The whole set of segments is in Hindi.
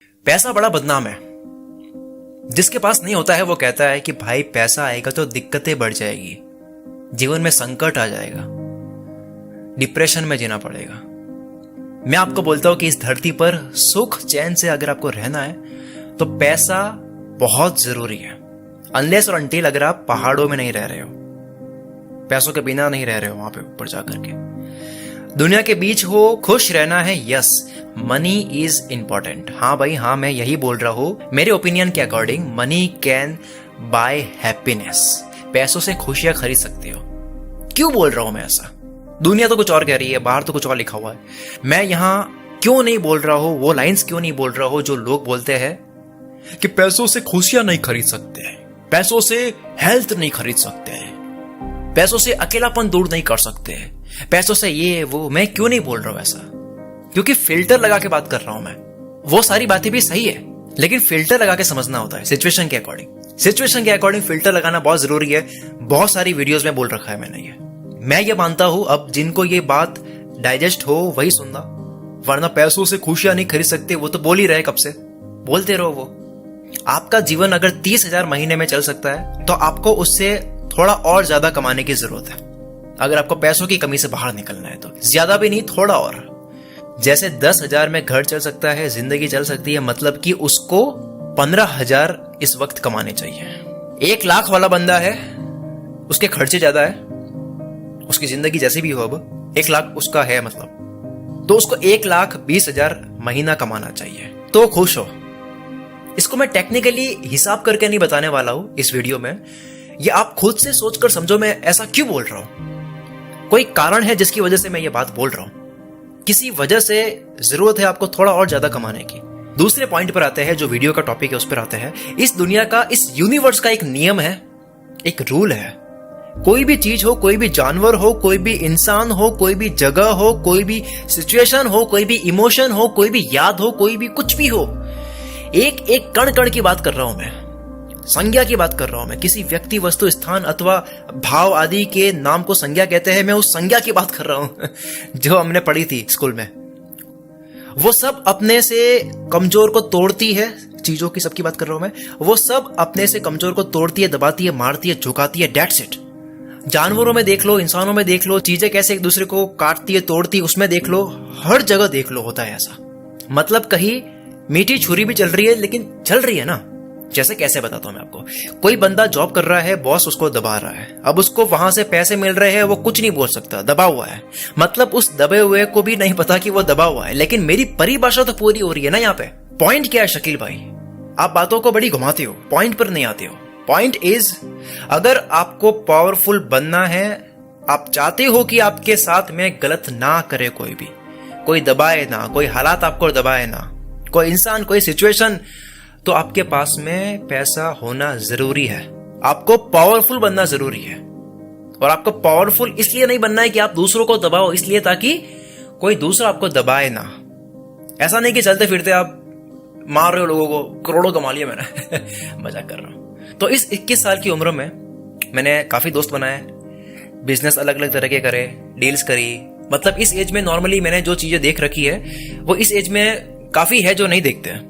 पैसा बड़ा बदनाम है। जिसके पास नहीं होता है वो कहता है कि भाई पैसा आएगा तो दिक्कतें बढ़ जाएगी, जीवन में संकट आ जाएगा, डिप्रेशन में जीना पड़ेगा। मैं आपको बोलता हूं कि इस धरती पर सुख चैन से अगर आपको रहना है तो पैसा बहुत जरूरी है। अनलेस और अनटिल अगर आप पहाड़ों में नहीं रह रहे हो, पैसों के बिना नहीं रह रहे हो वहां पे ऊपर जाकर के, दुनिया के बीच हो, खुश रहना है, यस मनी इज इंपॉर्टेंट। हाँ भाई हाँ, मैं यही बोल रहा हूं। मेरे ओपिनियन के according money can buy happiness. पैसों से खुशियां खरीद सकते हो। क्यों बोल रहा हूं मैं ऐसा? दुनिया तो कुछ और कह रही है, बाहर तो कुछ और लिखा हुआ है। मैं यहां क्यों नहीं बोल रहा हूं, वो लाइंस क्यों नहीं बोल रहा हूं जो लोग बोलते हैं कि पैसों से खुशियां नहीं खरीद सकते हैं, पैसों से हेल्थ नहीं खरीद सकते हैं, पैसों से अकेलापन दूर नहीं कर सकते हैं, पैसों से ये वो। मैं क्यों नहीं बोल रहा हूं ऐसा? क्योंकि फिल्टर लगा के बात कर रहा हूं मैं। वो सारी बातें भी सही है, लेकिन फिल्टर लगा के समझना होता है सिचुएशन के अकॉर्डिंग। सिचुएशन के अकॉर्डिंग फिल्टर लगाना बहुत जरूरी है। बहुत सारी वीडियोस में बोल रखा है मैंने ये। मैं ये मानता हूं अब जिनको ये बात डाइजेस्ट हो वही सुनना, वरना पैसों से खुशियां नहीं खरीद सकते वो तो बोल ही रहे कब से, बोलते रहो। वो आपका जीवन अगर 30,000 महीने में चल सकता है तो आपको उससे थोड़ा और ज्यादा कमाने की जरूरत है। अगर आपको पैसों की कमी से बाहर निकलना है तो ज्यादा भी नहीं, थोड़ा और। जैसे 10,000 में घर चल सकता है, जिंदगी चल सकती है, मतलब कि उसको 15,000 इस वक्त कमाने चाहिए। 1 लाख वाला बंदा है, उसके खर्चे ज्यादा है, उसकी जिंदगी जैसी भी हो, अब 1 लाख उसका है मतलब, तो उसको 1,20,000 महीना कमाना चाहिए तो खुश हो। इसको मैं टेक्निकली हिसाब करके नहीं बताने वाला हूं इस वीडियो में। ये आप खुद से सोचकर समझो मैं ऐसा क्यों बोल रहा हूं। कोई कारण है जिसकी वजह से मैं ये बात बोल रहा हूं। किसी वजह से जरूरत है आपको थोड़ा और ज्यादा कमाने की। दूसरे पॉइंट पर आते हैं, जो वीडियो का टॉपिक है उस पर आते हैं। इस दुनिया का, इस यूनिवर्स का एक नियम है, एक रूल है। कोई भी चीज हो, कोई भी जानवर हो, कोई भी इंसान हो, कोई भी जगह हो, कोई भी सिचुएशन हो, कोई भी इमोशन हो, कोई भी याद हो, कोई भी कुछ भी हो, एक एक कण कण की बात कर रहा हूं मैं, संज्ञा की बात कर रहा हूं मैं। किसी व्यक्ति, वस्तु, स्थान अथवा भाव आदि के नाम को संज्ञा कहते हैं। मैं उस संज्ञा की बात कर रहा हूं जो हमने पढ़ी थी स्कूल में। वो सब अपने से कमजोर को तोड़ती है। चीजों की सबकी बात कर रहा हूं मैं। वो सब अपने से कमजोर को तोड़ती है, दबाती है, मारती है, झुकाती है। That's it. जानवरों में देख लो, इंसानों में देख लो, चीजें कैसे एक दूसरे को काटती है, तोड़ती है, उसमें देख लो, हर जगह देख लो होता है ऐसा। मतलब कहीं मीठी छुरी भी चल रही है, लेकिन चल रही है ना। जैसे कैसे बताता हूं मैं आपको। कोई बंदा जॉब कर रहा है, बॉस उसको दबा रहा है, अब उसको वहां से पैसे मिल रहे हैं, वो कुछ नहीं बोल सकता, दबा हुआ है। मतलब उस दबे हुए को भी नहीं पता कि वो दबा हुआ है। लेकिन मेरी परिभाषा तो पूरी हो रही है ना यहाँ पे। पॉइंट क्या है शकील भाई? आप बातों को बड़ी घुमाते हो, पॉइंट पर नहीं आते हो। पॉइंट इज, अगर आपको पावरफुल बनना है, आप चाहते हो कि आपके साथ में गलत ना करे कोई भी, कोई दबाए ना, कोई हालात आपको दबाए ना, कोई इंसान, कोई सिचुएशन, तो आपके पास में पैसा होना जरूरी है। आपको पावरफुल बनना जरूरी है। और आपको पावरफुल इसलिए नहीं बनना है कि आप दूसरों को दबाओ, इसलिए ताकि कोई दूसरा आपको दबाए ना। ऐसा नहीं कि चलते फिरते आप मार रहे हो लोगों को, करोड़ों कमा लिया मैंने मजाक कर रहा हूं। तो इस 21 साल की उम्र में मैंने काफी दोस्त बनाए, बिजनेस अलग अलग तरह के करे, डील्स करी। मतलब इस एज में नॉर्मली मैंने जो चीजें देख रखी है वो इस एज में काफी है जो नहीं देखते हैं।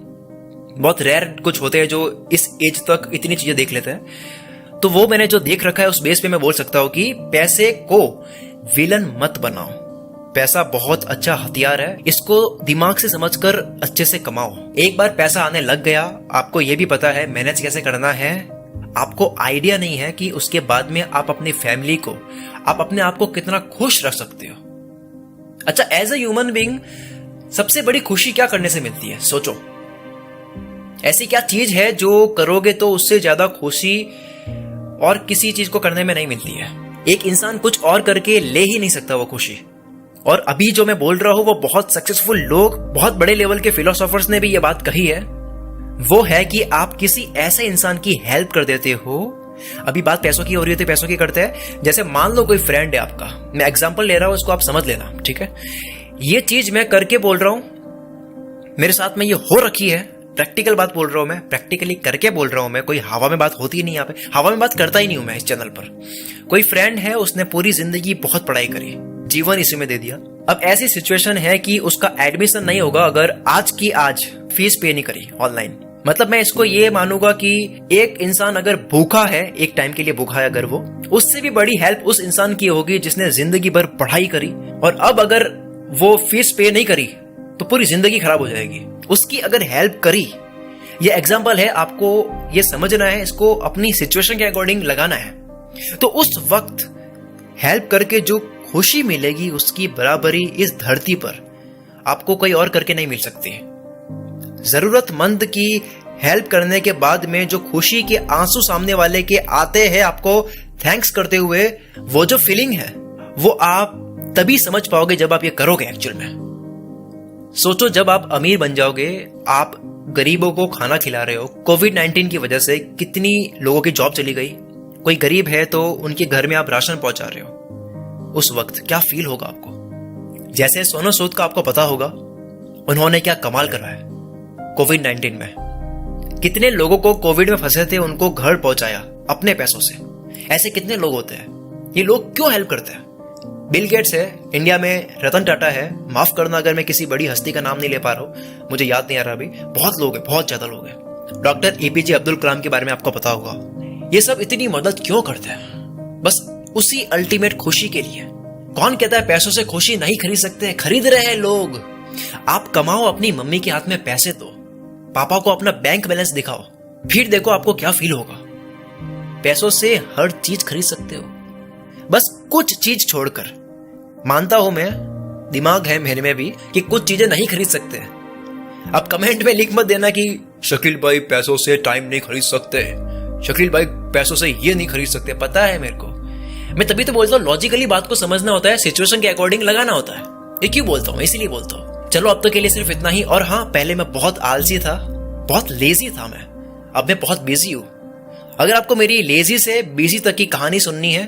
बहुत रेयर कुछ होते हैं जो इस एज तक इतनी चीजें देख लेते हैं। तो वो मैंने जो देख रखा है उस बेस पे मैं बोल सकता हूं कि पैसे को विलन मत बनाओ। पैसा बहुत अच्छा हथियार है, इसको दिमाग से समझकर अच्छे से कमाओ। एक बार पैसा आने लग गया, आपको ये भी पता है मैनेज कैसे करना है, आपको आइडिया नहीं है कि उसके बाद में आप अपनी फैमिली को, आप अपने आप को कितना खुश रख सकते हो। अच्छा, एज ए ह्यूमन बीइंग सबसे बड़ी खुशी क्या करने से मिलती है? सोचो, ऐसी क्या चीज है जो करोगे तो उससे ज्यादा खुशी और किसी चीज को करने में नहीं मिलती है। एक इंसान कुछ और करके ले ही नहीं सकता वो खुशी। और अभी जो मैं बोल रहा हूं वो बहुत सक्सेसफुल लोग, बहुत बड़े लेवल के फिलोसोफर्स ने भी ये बात कही है। वो है कि आप किसी ऐसे इंसान की हेल्प कर देते हो। अभी बात पैसों की हो रही होती है, पैसों की करते हैं। जैसे मान लो कोई फ्रेंड है आपका, मैं एग्जांपल ले रहा हूं, उसको आप समझ लेना, ठीक है? ये चीज मैं करके बोल रहा हूं, मेरे साथ में ये हो रखी है, प्रैक्टिकल बात बोल रहा हूं मैं, प्रैक्टिकली करके बोल रहा हूं मैं। कोई हवा में बात होती ही नहीं, यहाँ पे हवा में बात करता ही नहीं हूं मैं इस चैनल पर। कोई फ्रेंड है, उसने पूरी जिंदगी बहुत पढ़ाई करी, जीवन इसी में दे दिया, अब ऐसी सिचुएशन है कि उसका एडमिशन नहीं होगा अगर आज की आज फीस पे नहीं करी ऑनलाइन। मतलब मैं इसको ये मानूंगा कि एक इंसान अगर भूखा है, एक टाइम के लिए भूखा है अगर वो, उससे भी बड़ी हेल्प उस इंसान की होगी जिसने जिंदगी भर पढ़ाई करी, और अब अगर वो फीस पे नहीं करी तो पूरी जिंदगी खराब हो जाएगी। उसकी अगर हेल्प करी, ये एग्जाम्पल है, आपको ये समझना है, इसको अपनी सिचुएशन के अकॉर्डिंग लगाना है। तो उस वक्त हेल्प करके जो खुशी मिलेगी उसकी बराबरी इस धरती पर आपको कोई और करके नहीं मिल सकती। जरूरतमंद की हेल्प करने के बाद में जो खुशी के आंसू सामने वाले के आते हैं आपको थैंक्स करते हुए, वो जो फीलिंग है वो आप तभी समझ पाओगे जब आप ये करोगे एक्चुअल में। सोचो, जब आप अमीर बन जाओगे, आप गरीबों को खाना खिला रहे हो। कोविड-19 की वजह से कितनी लोगों की जॉब चली गई, कोई गरीब है तो उनके घर में आप राशन पहुंचा रहे हो। उस वक्त क्या फील होगा आपको? जैसे सोनू सूद का आपको पता होगा, उन्होंने क्या कमाल करा है कोविड-19 में। कितने लोगों को कोविड में फंसे थे उनको घर पहुंचाया अपने पैसों से। ऐसे कितने लोग होते हैं? ये लोग क्यों हेल्प करते हैं? बिल गेट्स है इंडिया में, रतन टाटा है, माफ करना अगर मैं किसी बड़ी हस्ती का नाम नहीं ले पा रहा हूं, मुझे याद नहीं आ रहा अभी। बहुत लोग हैं, बहुत ज्यादा लोग हैं। डॉक्टर एपीजे अब्दुल कलाम के बारे में आपको पता होगा। ये सब इतनी मदद क्यों करते हैं? बस उसी अल्टीमेट खुशी के लिए। कौन कहता है पैसों से खुशी नहीं खरीद सकते? खरीद रहे हैं लोग। आप कमाओ, अपनी मम्मी के हाथ में पैसे दो, पापा को अपना बैंक बैलेंस दिखाओ, फिर देखो आपको क्या फील होगा। पैसों से हर चीज खरीद सकते हो, बस कुछ चीज छोड़कर। मानता हूं मैं, दिमाग है मेरे में भी, कि कुछ चीजें नहीं खरीद सकते। अब कमेंट में लिख मत देना कि शकील भाई पैसों से टाइम नहीं खरीद सकते, शकील भाई पैसों से ये नहीं खरीद सकते। पता है मेरे को, मैं तभी तो बोलता हूँ लॉजिकली बात को समझना होता है, सिचुएशन के अकॉर्डिंग लगाना होता है। ये क्यों बोलता हूँ? इसीलिए बोलता हूँ। चलो अब तो के लिए सिर्फ इतना ही। और हाँ, पहले मैं बहुत आलसी था, बहुत लेजी था मैं, अब मैं बहुत बिजी हूं। अगर आपको मेरी लेजी से बिजी तक की कहानी सुननी है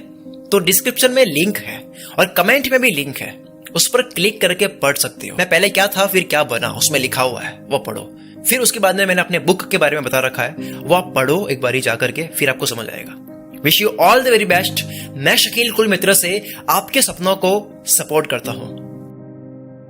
तो डिस्क्रिप्शन में लिंक है और कमेंट में भी लिंक है, उस पर क्लिक करके पढ़ सकते हो। मैं पहले क्या था फिर क्या बना, उसमें लिखा हुआ है, वो पढ़ो। फिर उसके बाद में मैंने अपने बुक के बारे में बता रखा है, वो आप पढ़ो एक बारी जा करके, फिर आपको समझ आएगा। Wish you all the very best. मैं शकील कुल मित्र से आपके सपनों को सपोर्ट करता हूं।